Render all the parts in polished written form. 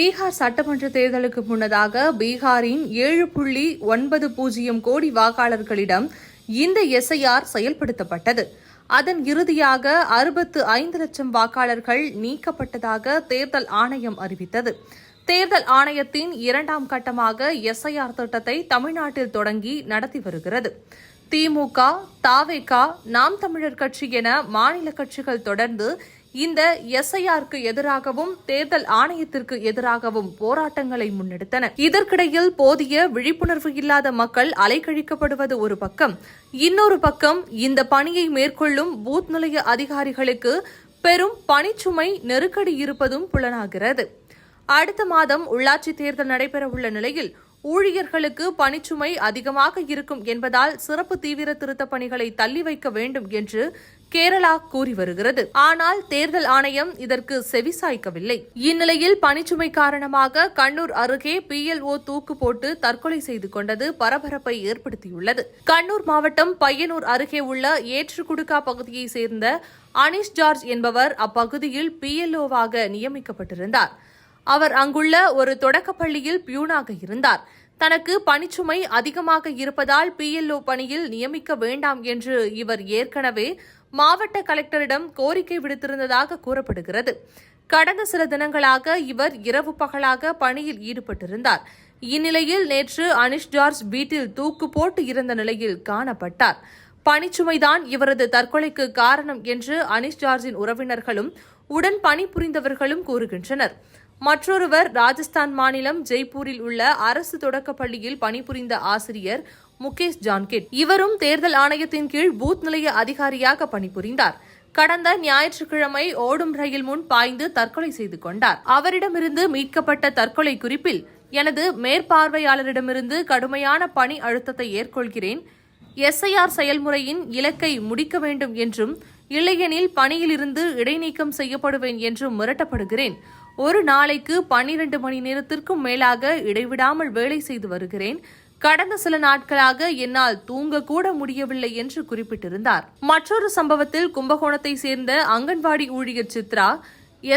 பீகார் சட்டமன்ற தேர்தலுக்கு முன்னதாக பீகாரின் 7.90 கோடி வாக்காளர்களிடம் இந்த எஸ்ஐஆர் செயல்படுத்தப்பட்டது. அதன் இறுதியாக 65 லட்சம் வாக்காளர்கள் நீக்கப்பட்டதாக தேர்தல் ஆணையம் அறிவித்தது. தேர்தல் ஆணையத்தின் 2ஆம் கட்டமாக எஸ்ஐஆர் திட்டத்தை தமிழ்நாட்டில் தொடங்கி நடத்தி வருகிறது. திமுக, தவேக, நாம் தமிழர் கட்சி என மாநில கட்சிகள் தொடர்ந்து இந்த எஸ்ஐஆருக்கு எதிராகவும் தேர்தல் ஆணையத்திற்கு எதிராகவும் போராட்டங்களை முன்னெடுத்தன. இதற்கிடையில் போதிய விழிப்புணர்வு இல்லாத மக்கள் அலைக்கழிக்கப்படுவது ஒரு பக்கம், இன்னொரு பக்கம் இந்த பணியை மேற்கொள்ளும் பூத் நிலைய அதிகாரிகளுக்கு பெரும் பணிச்சுமை நெருக்கடி இருப்பதும் புலனாகிறது. அடுத்த மாதம் உள்ளாட்சி தேர்தல் நடைபெறவுள்ள நிலையில் ஊழியர்களுக்கு பணிச்சுமை அதிகமாக இருக்கும் என்பதால் சிறப்பு தீவிர திருத்தப் பணிகளை தள்ளி வைக்க வேண்டும் என்று கேரளா கூறி வருகிறது. ஆனால் தேர்தல் ஆணையம் இதற்கு செவிசாய்க்கவில்லை. இந்நிலையில் பணிச்சுமை காரணமாக கண்ணூர் அருகே PLO தூக்கு போட்டு தற்கொலை செய்து கொண்டது பரபரப்பை ஏற்படுத்தியுள்ளது. கண்ணூர் மாவட்டம் பையனூர் அருகே உள்ள ஏற்றுக்குடுக்கா பகுதியைச் சேர்ந்த அனிஷ் ஜார்ஜ் என்பவர் அப்பகுதியில் PLOவாக நியமிக்கப்பட்டிருந்தார். அவர் அங்குள்ள ஒரு தொடக்கப்பள்ளியில் பியூனாக இருந்தார். தனக்கு பணிச்சுமை அதிகமாக இருப்பதால் PLO பணியில் நியமிக்க வேண்டாம் என்று இவர் ஏற்கனவே மாவட்ட கலெக்டரிடம் கோரிக்கை விடுத்திருந்ததாக கூறப்படுகிறது. கடந்த சில தினங்களாக இவர் இரவு பகலாக பணியில் ஈடுபட்டிருந்தார். இந்நிலையில் நேற்று அனிஷ் ஜார்ஜ் வீட்டில் தூக்கு போட்டு இருந்த நிலையில் காணப்பட்டார். பணிச்சுமைதான் இவரது தற்கொலைக்கு காரணம் என்று அனிஷ் ஜார்ஜின் உறவினர்களும் உடன் பணிபுரிந்தவர்களும் கூறுகின்றனர். மற்றொருவர் ராஜஸ்தான் மாநிலம் ஜெய்ப்பூரில் உள்ள அரசு தொடக்கப்பள்ளியில் பணிபுரிந்த ஆசிரியர் முகேஷ் ஜான்கிட். இவரும் தேர்தல் ஆணையத்தின் கீழ் பூத் நிலைய அதிகாரியாக பணிபுரிந்தார். கடந்த ஞாயிற்றுக்கிழமை ஓடும் ரயில் முன் பாய்ந்து தற்கொலை செய்து கொண்டார். அவரிடமிருந்து மீட்கப்பட்ட தற்கொலை குறிப்பில், எனது மேற்பார்வையாளரிடமிருந்து கடுமையான பணி அழுத்தத்தை ஏற்கொள்கிறேன். எஸ்ஐஆர் செயல்முறையின் இலக்கை முடிக்க வேண்டும் என்றும், இல்லையெனில் பணியிலிருந்து இடைநீக்கம் செய்யப்படுவேன் என்றும் மிரட்டப்படுகிறேன். ஒரு நாளைக்கு 12 மணி நேரத்திற்கும் மேலாக இடைவிடாமல் வேலை செய்து வருகிறேன். கடந்த சில நாட்களாக என்னால் தூங்கக்கூட முடியவில்லை என்று குறிப்பிட்டிருந்தார். மற்றொரு சம்பவத்தில் கும்பகோணத்தை சேர்ந்த அங்கன்வாடி ஊழியர் சித்ரா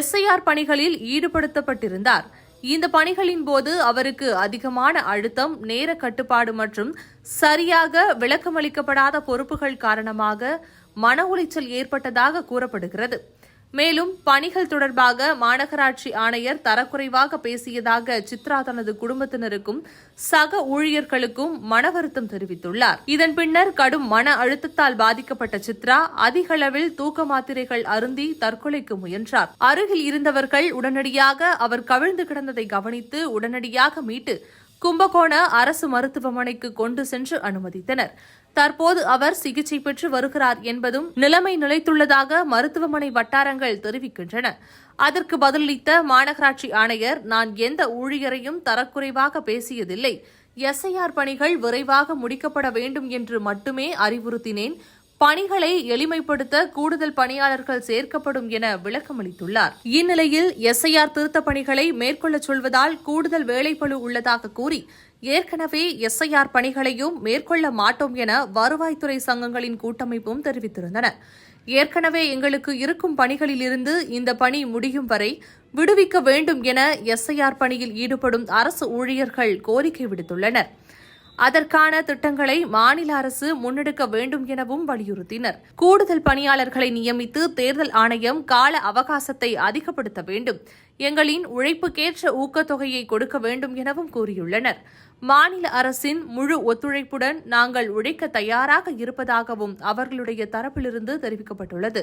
எஸ்ஐஆர் பணிகளில் ஈடுபடுத்தப்பட்டிருந்தார். இந்த பணிகளின் போது அவருக்கு அதிகமான அழுத்தம், நேர கட்டுப்பாடு மற்றும் சரியாக விளக்கமளிக்கப்படாத பொறுப்புகள் காரணமாக மன உளைச்சல் ஏற்பட்டதாக கூறப்படுகிறது. மேலும் பணிகள் தொடர்பாக மாநகராட்சி ஆணையர் தரக்குறைவாக பேசியதாக சித்ரா தனது குடும்பத்தினருக்கும் சக ஊழியர்களுக்கும் மன வருத்தம் தெரிவித்துள்ளார். இதன் பின்னர் கடும் மன அழுத்தத்தால் பாதிக்கப்பட்ட சித்ரா அதிகளவில் தூக்க மாத்திரைகள் அருந்தி தற்கொலைக்கு முயன்றார். அருகில் இருந்தவர்கள் உடனடியாக அவர் கவிழ்ந்து கிடந்ததை கவனித்து உடனடியாக மீட்டு கும்பகோண அரசு மருத்துவமனைக்கு கொண்டு சென்று அனுமதித்தனர். தற்போது அவர் சிகிச்சை பெற்று வருகிறார் என்பதும் நிலைமை நிலைத்துள்ளதாக மருத்துவமனை வட்டாரங்கள் தெரிவிக்கின்றன. அதற்கு பதிலளித்த மாநகராட்சி ஆணையர், நான் எந்த ஊழியரையும் தரக்குறைவாக பேசியதில்லை. எஸ்ஐஆர் பணிகள் விரைவாக முடிக்கப்பட வேண்டும் என்று மட்டுமே அறிவுறுத்தினேன். பணிகளை எளிமைப்படுத்த கூடுதல் பணியாளர்கள் சேர்க்கப்படும் என விளக்கமளித்துள்ளார். இந்நிலையில் எஸ்ஐஆர் திருத்தப் பணிகளை மேற்கொள்ளச் சொல்வதால் கூடுதல் வேலைப்பளு உள்ளதாக கூறி ஏற்கனவே எஸ்ஐஆர் பணிகளையும் மேற்கொள்ள மாட்டோம் என வருவாய்த்துறை சங்கங்களின் கூட்டமைப்பும் தெரிவித்திருந்தன. ஏற்கனவே எங்களுக்கு இருக்கும் பணிகளிலிருந்து இந்த பணி முடியும் வரை விடுவிக்க வேண்டும் என எஸ்ஐஆர் பணியில் ஈடுபடும் அரசு ஊழியர்கள் கோரிக்கை விடுத்துள்ளனர். அதற்கான திட்டங்களை மாநில அரசு முன்னெடுக்க வேண்டும் எனவும் வலியுறுத்தினர். கூடுதல் பணியாளர்களை நியமித்து தேர்தல் ஆணையம் கால அவகாசத்தை அதிகப்படுத்த வேண்டும். எங்களின் உழைப்புக்கேற்ற ஊக்கத்தொகையை கொடுக்க வேண்டும் எனவும் கூறியுள்ளனர். மாநில அரசின் முழு ஒத்துழைப்புடன் நாங்கள் உழைக்க தயாராக இருப்பதாகவும் அவர்களுடைய தரப்பிலிருந்து தெரிவிக்கப்பட்டுள்ளது.